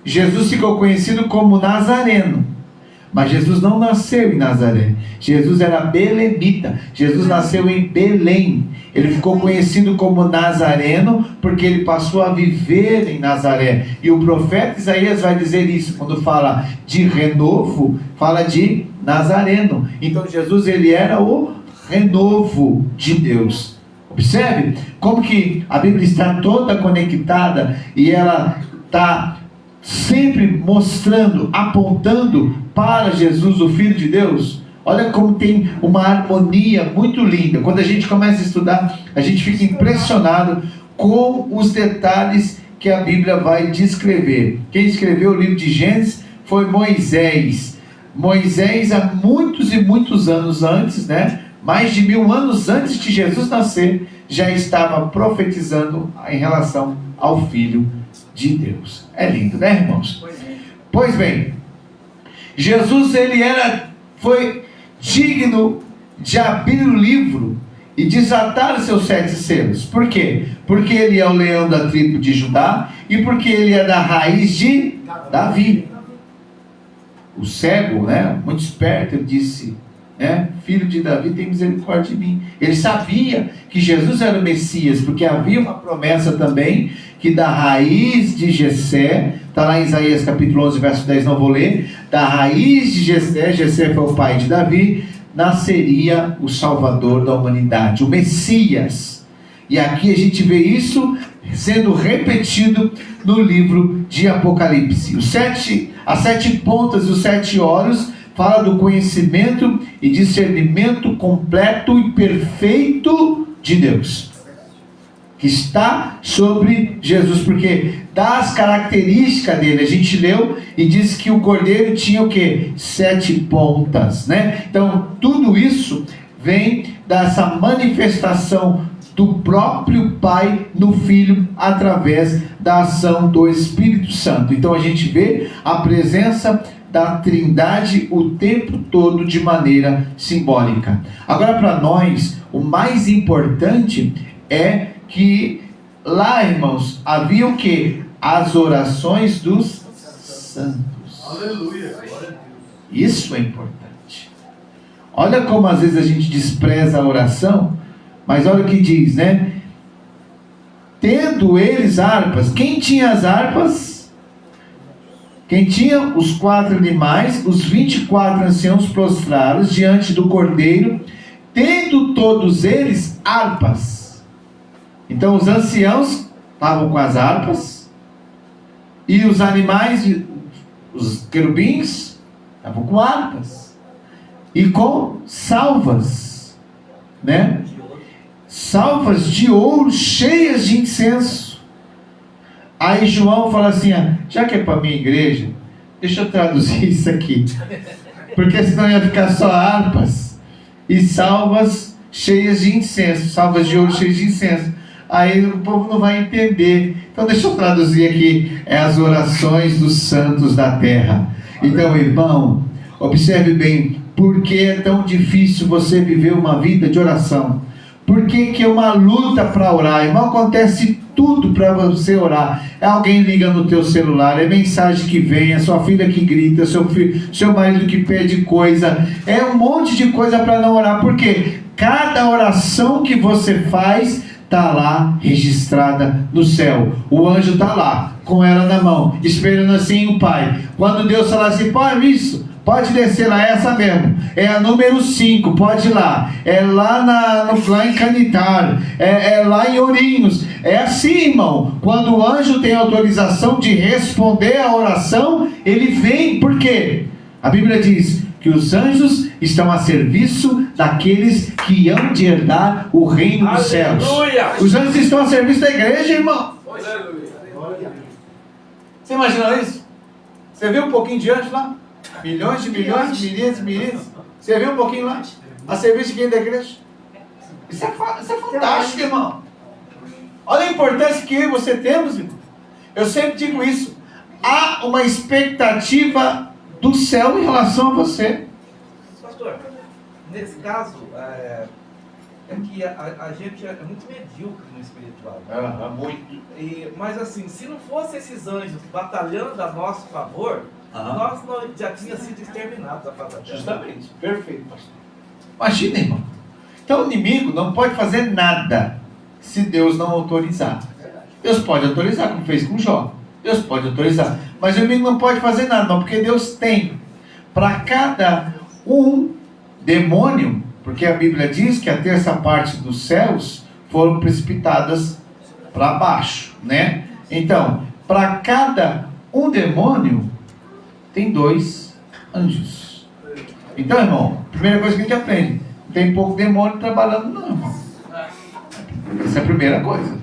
Jesus ficou conhecido como Nazareno. Mas Jesus não nasceu em Nazaré. Jesus era belemita. Jesus nasceu em Belém. Ele ficou conhecido como Nazareno porque ele passou a viver em Nazaré. E o profeta Isaías vai dizer isso quando fala de renovo, fala de Nazareno. Então Jesus, ele era o renovo de Deus. Observe como que a Bíblia está toda conectada e ela está sempre mostrando, apontando para Jesus, o Filho de Deus. Olha como tem uma harmonia muito linda. Quando a gente começa a estudar, a gente fica impressionado com os detalhes que a Bíblia vai descrever. Quem escreveu o livro de Gênesis foi Moisés. Moisés, há muitos e muitos anos antes, mais de 1000 anos antes de Jesus nascer, já estava profetizando em relação ao Filho de Deus. É lindo, né, irmãos? Pois bem, Jesus, ele foi digno de abrir o livro e desatar os seus 7 selos. Por quê? Porque ele é o leão da tribo de Judá e porque ele é da raiz de Davi. O cego, muito esperto, ele disse, filho de Davi, tem misericórdia de mim. Ele sabia que Jesus era o Messias, porque havia uma promessa também, que da raiz de Jessé, está lá em Isaías capítulo 11, verso 10, não vou ler, da raiz de Jessé, Jessé foi o pai de Davi, nasceria o Salvador da humanidade, o Messias. E aqui a gente vê isso sendo repetido no livro de Apocalipse. As 7 pontas e os 7 olhos fala do conhecimento e discernimento completo e perfeito de Deus, que está sobre Jesus, porque das características dele, a gente leu e disse que o cordeiro tinha o quê? 7 pontas, Então, tudo isso vem dessa manifestação do próprio Pai no Filho, através da ação do Espírito Santo. Então, a gente vê a presença da Trindade o tempo todo de maneira simbólica. Agora, para nós, o mais importante é que lá, irmãos, havia o que? As orações dos santos. Aleluia. Isso é importante. Olha como às vezes a gente despreza a oração, mas olha o que diz, Tendo eles harpas. Quem tinha as harpas? Quem tinha os 4 animais, os 24 anciãos prostrados diante do cordeiro, tendo todos eles harpas. Então os anciãos estavam com as harpas, e os animais, os querubins, estavam com harpas, e com salvas, salvas de ouro cheias de incenso. Aí João fala assim, já que é para a minha igreja, deixa eu traduzir isso aqui, porque senão ia ficar só harpas e salvas cheias de incenso, salvas de ouro cheias de incenso. Aí o povo não vai entender. Então deixa eu traduzir aqui, as orações dos santos da terra. Então, irmão, observe bem, por que é tão difícil você viver uma vida de oração? Por que é uma luta para orar? Irmão, acontece tudo para você orar. É alguém liga no teu celular, é mensagem que vem, é sua filha que grita, seu marido que pede coisa, é um monte de coisa para não orar. Por quê? Cada oração que você faz está lá registrada no céu. O anjo está lá, com ela na mão, esperando assim o Pai. Quando Deus fala assim, pode descer lá, é essa mesmo, é a número 5, pode ir lá, é lá em Canitar, é lá em Ourinhos, é assim, irmão. Quando o anjo tem autorização de responder a oração, ele vem. Por quê? A Bíblia diz, que os anjos estão a serviço daqueles que hão de herdar o reino dos céus. Os anjos estão a serviço da igreja, irmão. Você imaginou isso? Você viu um pouquinho de anjos lá? Milhões de milhões, milhares e milhares. Você viu um pouquinho lá? A serviço de quem da igreja? Isso é fantástico, irmão. Olha a importância que eu e você temos, irmão. Eu sempre digo isso. Há uma expectativa do céu em relação a você. Pastor, nesse caso, é que a gente é muito medíocre no espiritual. Muito. Mas assim, se não fosse esses anjos batalhando a nosso favor, nós já tínhamos sido exterminados a face da terra. Justamente. Perfeito, pastor. Imagina, irmão. Então o inimigo não pode fazer nada se Deus não autorizar. Deus pode autorizar, como fez com Jó. Deus pode autorizar. Mas o inimigo não pode fazer nada, não, porque Deus tem para cada um demônio, porque a Bíblia diz que a terça parte dos céus foram precipitadas para baixo, né? Então, para cada um demônio, tem 2 anjos. Então, irmão, primeira coisa que a gente aprende, não tem pouco demônio trabalhando, não, irmão. Essa é a primeira coisa.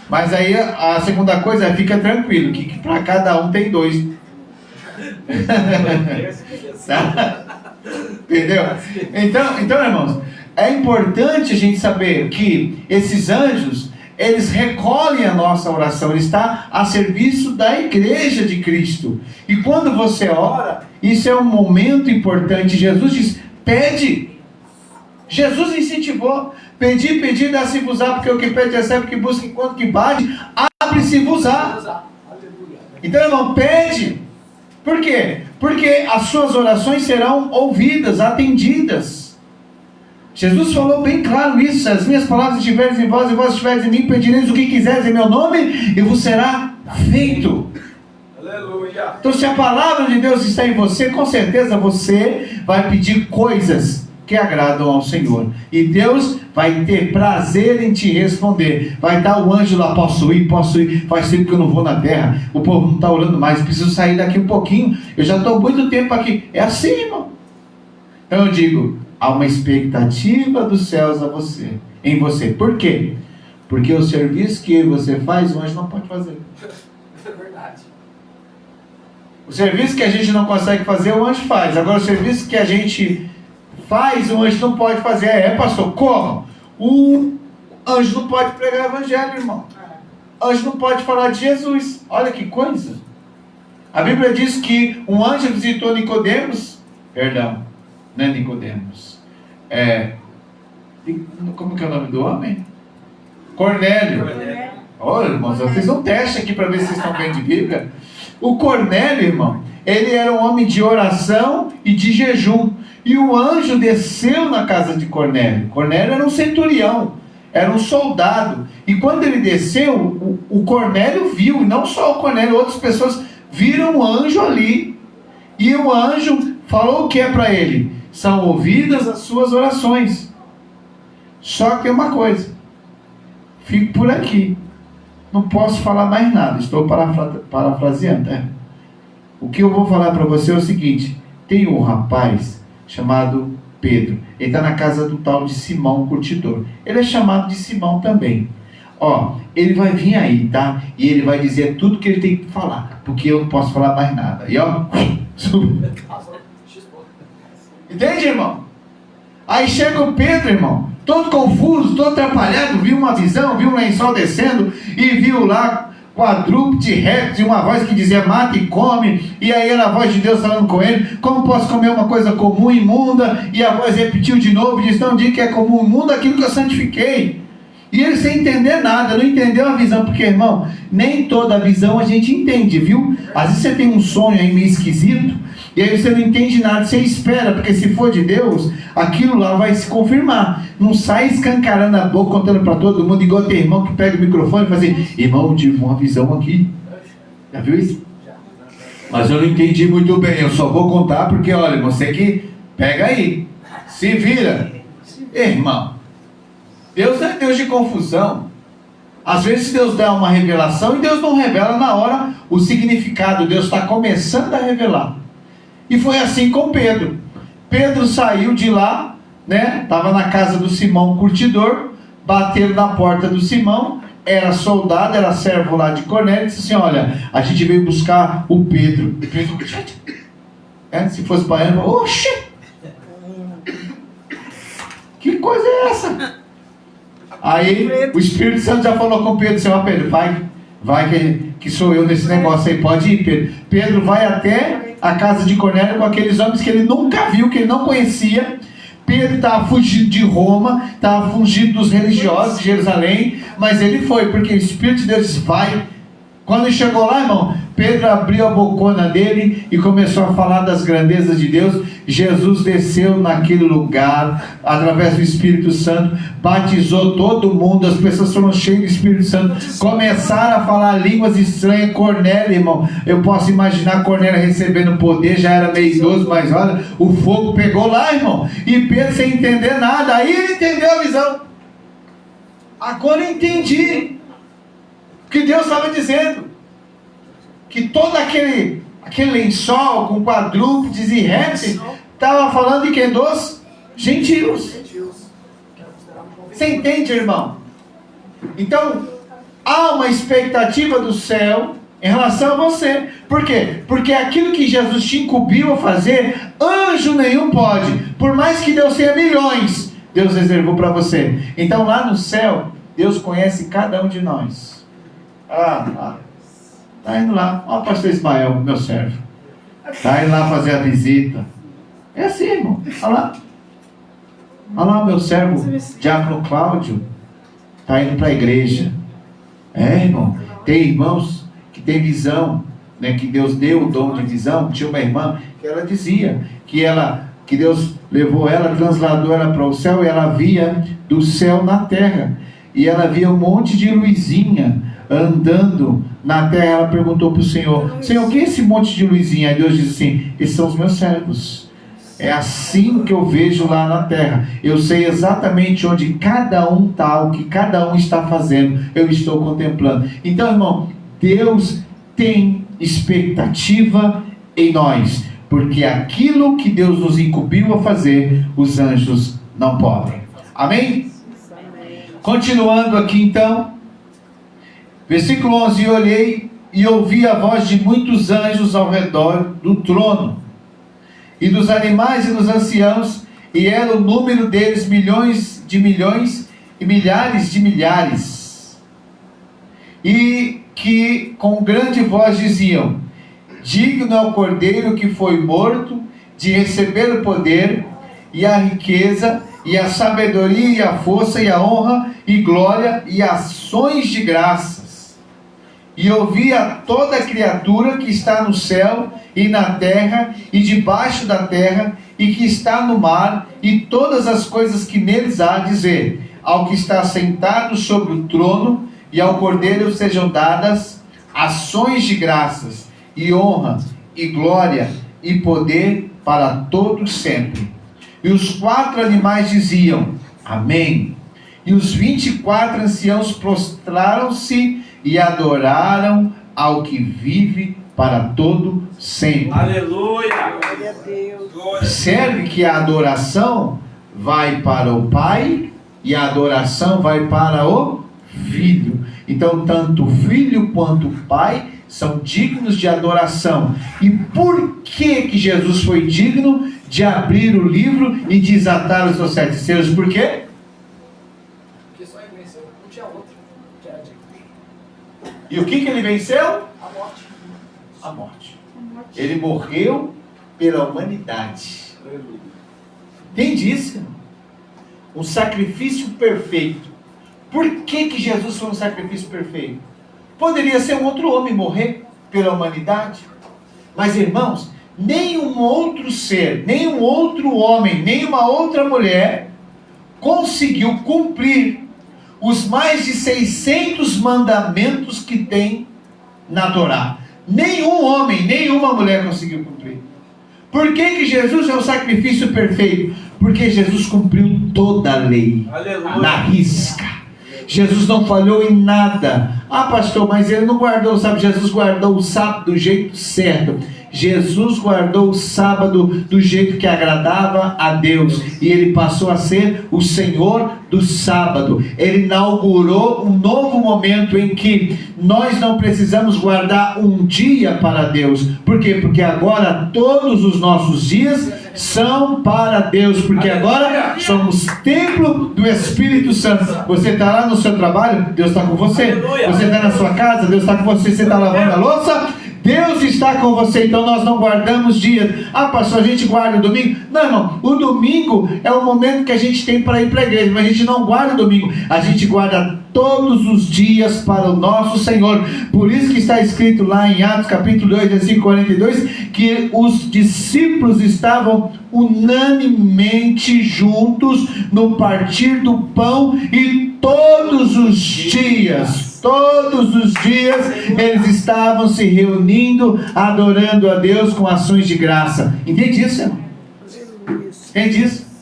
Mas aí a segunda coisa é, fica tranquilo, que para cada um tem 2. Entendeu? Então, irmãos, é importante a gente saber que esses anjos, eles recolhem a nossa oração, ele está a serviço da igreja de Cristo. E quando você ora, isso é um momento importante. Jesus diz, pede. Jesus incentivou, pedi, dá-se-vos-á, porque o que pede recebe, o que busca enquanto que bate, abre-se-vos-á. Então, irmão, pede. Por quê? Porque as suas orações serão ouvidas, atendidas. Jesus falou bem claro isso: as minhas palavras estiverem em vós e vós estiveres em mim, pedireis o que quiseres em meu nome, e vos será feito. Aleluia. Então, se a palavra de Deus está em você, com certeza você vai pedir coisas que agradam ao Senhor, e Deus vai ter prazer em te responder. Vai dar o anjo lá, posso ir, faz tempo que eu não vou na terra, o povo não está orando mais, preciso sair daqui um pouquinho, eu já estou muito tempo aqui. É assim, irmão. Então eu digo, há uma expectativa dos céus em você. Por quê? Porque o serviço que você faz, o anjo não pode fazer. É verdade. O serviço que a gente não consegue fazer, o anjo faz. Agora, o serviço que a gente faz, o anjo não pode fazer. Pastor, como? O anjo não pode pregar o evangelho, irmão. O anjo não pode falar de Jesus. Olha que coisa. A Bíblia diz que um anjo visitou Nicodemos. Perdão, não é Nicodemos. Como que é o nome do homem? Cornélio. Olha, irmãos, eu fiz um teste aqui para ver se vocês estão bem de Bíblia. O Cornélio, irmão, ele era um homem de oração e de jejum. E o anjo desceu na casa de Cornélio. Cornélio era um centurião, era um soldado. E quando ele desceu, o Cornélio viu, e não só o Cornélio, outras pessoas viram o anjo ali. E o anjo falou o que para ele? São ouvidas as suas orações. Só que tem uma coisa, fico por aqui, não posso falar mais nada, estou parafraseando. O que eu vou falar para você é o seguinte: tem um rapaz chamado Pedro, ele está na casa do tal de Simão Curtidor, ele é chamado de Simão também. Ele vai vir aí, tá? E ele vai dizer tudo que ele tem que falar, porque eu não posso falar mais nada. E entende, irmão? Aí chega o Pedro, irmão, todo confuso, todo atrapalhado, viu uma visão, viu um lençol descendo, e viu lá quadrúpede, réptil, uma voz que dizia mata e come, e aí era a voz de Deus falando com ele: como posso comer uma coisa comum e imunda? E a voz repetiu de novo e disse: não diga que é comum e imundo aquilo que eu santifiquei. E ele sem entender nada, não entendeu a visão, porque, irmão, nem toda a visão a gente entende, viu? Às vezes você tem um sonho aí meio esquisito, e aí você não entende nada, você espera, porque se for de Deus, aquilo lá vai se confirmar. Não sai escancarando a boca, contando para todo mundo, igual tem irmão que pega o microfone e fala assim: irmão, eu tive uma visão aqui. Já viu isso? Mas eu não entendi muito bem, eu só vou contar porque, olha, você que pega aí, se vira. Irmão, Deus não é Deus de confusão. Às vezes Deus dá uma revelação e Deus não revela na hora o significado. Deus está começando a revelar. E foi assim com Pedro. Pedro saiu de lá, né? Estava na casa do Simão Curtidor, bateram na porta do Simão, era soldado, era servo lá de Cornélio, disse assim: olha, a gente veio buscar o Pedro. E Pedro, se fosse baiano, oxe! Que coisa é essa? Aí o Espírito Santo já falou com Pedro, Senhor Pedro, vai que sou eu nesse negócio aí, pode ir, Pedro. Pedro vai até a casa de Cornélio com aqueles homens que ele nunca viu, que ele não conhecia. Pedro estava fugindo de Roma, estava fugindo dos religiosos de Jerusalém, mas ele foi, porque o Espírito de Deus disse: vai. Quando ele chegou lá, irmão, Pedro abriu a bocona dele e começou a falar das grandezas de Deus. Jesus desceu naquele lugar, através do Espírito Santo, batizou todo mundo, as pessoas foram cheias do Espírito Santo, começaram a falar línguas estranhas. Cornélio, irmão, eu posso imaginar Cornélio recebendo poder, já era meio idoso, mas olha, o fogo pegou lá, irmão, e Pedro sem entender nada, aí ele entendeu a visão. Agora eu entendi o que Deus estava dizendo, que todo aquele lençol com quadrúpedes e répteis estava falando de quem? Dos gentios. Você entende, irmão? Então há uma expectativa do céu em relação a você. Por quê? Porque aquilo que Jesus te incumbiu a fazer, anjo nenhum pode. Por mais que Deus tenha milhões, Deus reservou para você. Então lá no céu, Deus conhece cada um de nós. Está indo lá, ó, pastor Ismael, meu servo, está indo lá fazer a visita. É assim, irmão, olha lá, meu servo Diácono Cláudio está indo para a igreja. Irmão, tem irmãos que tem visão, né, que Deus deu o dom de visão. Tinha uma irmã que ela dizia que Deus levou ela, trasladou ela para o céu, e ela via do céu na terra, e ela via um monte de luzinha andando na terra. Ela perguntou para o Senhor: Senhor, o que é esse monte de luzinha? Aí Deus diz assim: esses são os meus servos. É assim que eu vejo lá na terra. Eu sei exatamente onde cada um está, o que cada um está fazendo, eu estou contemplando. Então, irmão, Deus tem expectativa em nós, porque aquilo que Deus nos incumbiu a fazer, os anjos não podem. Amém? Continuando aqui então, versículo 11: olhei e ouvi a voz de muitos anjos ao redor do trono, e dos animais e dos anciãos, e era o número deles milhões de milhões e milhares de milhares, e que com grande voz diziam: digno é o Cordeiro que foi morto de receber o poder, e a riqueza, e a sabedoria, e a força, e a honra, e glória, e ações de graças. E ouvi a toda criatura que está no céu e na terra e debaixo da terra, e que está no mar, e todas as coisas que neles há, dizer: ao que está sentado sobre o trono e ao Cordeiro sejam dadas ações de graças, e honra, e glória, e poder para todos sempre. E os 4 animais diziam: amém. E os 24 anciãos prostraram-se e adoraram ao que vive para todo sempre. Aleluia! Glória a Deus. Observe que a adoração vai para o Pai e a adoração vai para o Filho. Então, tanto o Filho quanto o Pai são dignos de adoração. E por que Jesus foi digno de abrir o livro e desatar os seus 7 selos? Por quê? Porque só ele venceu, não tinha outro. Que era digno. E o que ele venceu? A morte. A morte. Ele morreu pela humanidade. Entende isso, irmão? Um sacrifício perfeito. Por que Jesus foi um sacrifício perfeito? Poderia ser um outro homem morrer pela humanidade. Mas, irmãos, nenhum outro ser, nenhum outro homem, nenhuma outra mulher conseguiu cumprir os mais de 600 mandamentos que tem na Torá. Nenhum homem, nenhuma mulher conseguiu cumprir. Por que Jesus é o sacrifício perfeito? Porque Jesus cumpriu toda a lei. Aleluia. Na risca. Jesus não falhou em nada. Ah, pastor, mas ele não guardou o sábado. Jesus guardou o sábado do jeito certo. Jesus guardou o sábado do jeito que agradava a Deus, e ele passou a ser o Senhor do sábado. Ele inaugurou um novo momento em que nós não precisamos guardar um dia para Deus. Por quê? Porque agora todos os nossos dias são para Deus, porque agora somos templo do Espírito Santo. Você está lá no seu trabalho, Deus está com você. Você está na sua casa, Deus está com você. Você está lavando a louça, Deus está com você. Então nós não guardamos dias. Ah, pastor, a gente guarda o domingo? Não, irmão, o domingo é o momento que a gente tem para ir para a igreja, mas a gente não guarda o domingo, a gente guarda todos os dias para o nosso Senhor. Por isso que está escrito lá em Atos capítulo 2, versículo 42, que os discípulos estavam unanimemente juntos no partir do pão, e todos os dias eles estavam se reunindo, adorando a Deus com ações de graça. Entende isso, irmão? Entende isso?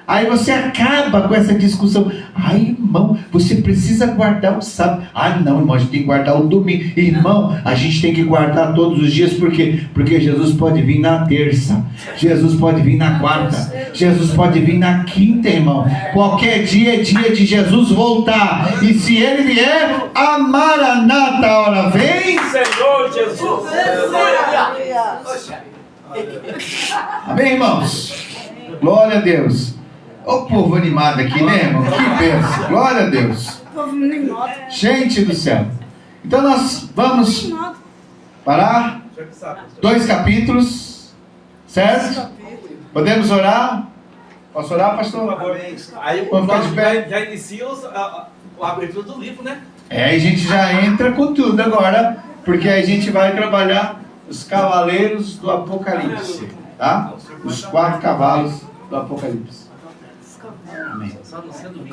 Aí você acaba com essa discussão. Ai, irmão, você precisa guardar o sábado. Ah, não, irmão, a gente tem que guardar o domingo. Irmão, a gente tem que guardar todos os dias. Por quê? Porque Jesus pode vir na terça, Jesus pode vir na quarta, Jesus pode vir na quinta, irmão. Qualquer dia é dia de Jesus voltar. E se Ele vier, a Maranata, a hora vem. Senhor Jesus. Amém, irmãos? Glória a Deus. Ô povo animado aqui, né, irmão? Que bênção. Glória a Deus. Gente do céu. Então nós vamos parar. 2 capítulos. Certo? Podemos orar? Posso orar, pastor? Por favor. Aí Vamos ficar de pé. já inicia a abertura do livro, né? A gente já entra com tudo agora, porque a gente vai trabalhar os cavaleiros do Apocalipse, tá? Os 4 cavalos do Apocalipse. Amém. Só no sendo